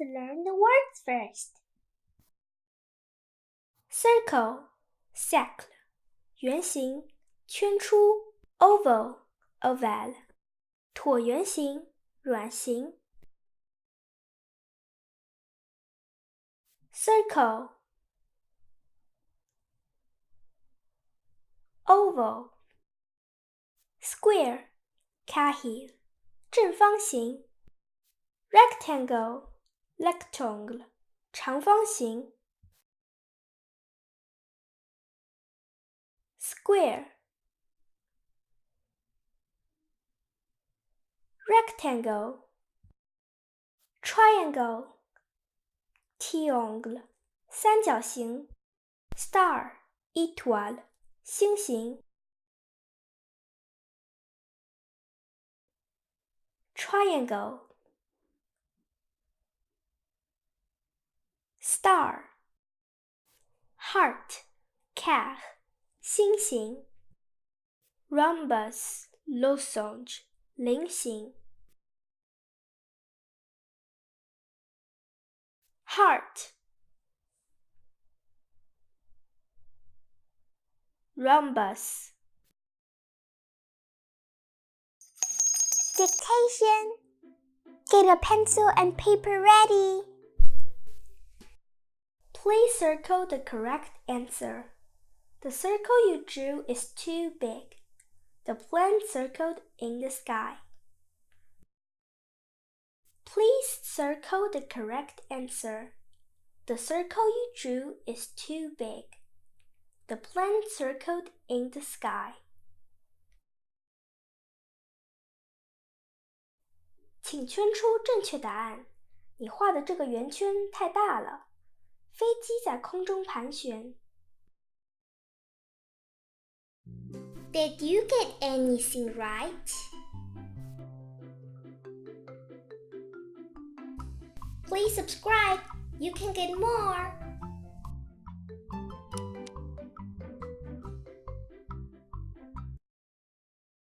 learn the words first. Circle, cercle, 圆形，圈出 oval, oval, 椭圆形，卵形。Circle, oval, square, 卡形，正方形。Rectangle, rectangle, 长方形。Square, rectangle, triangle, triangle, 三角形。Star, étoile, 星形。Triangle, star, heart, cœur, 心形。Rhombus, losange, 菱形。Heart, rhombus. Dictation. Get a pencil and paper ready. Please circle the correct answer. The circle you drew is too big. The plan circled in the sky. Please circle the correct answer. The circle you drew is too big. The plan circled in the sky. 请圈出正确答案。你画的这个圆圈太大了。飞机在空中盘旋。Did you get anything right? Please subscribe. You can get more.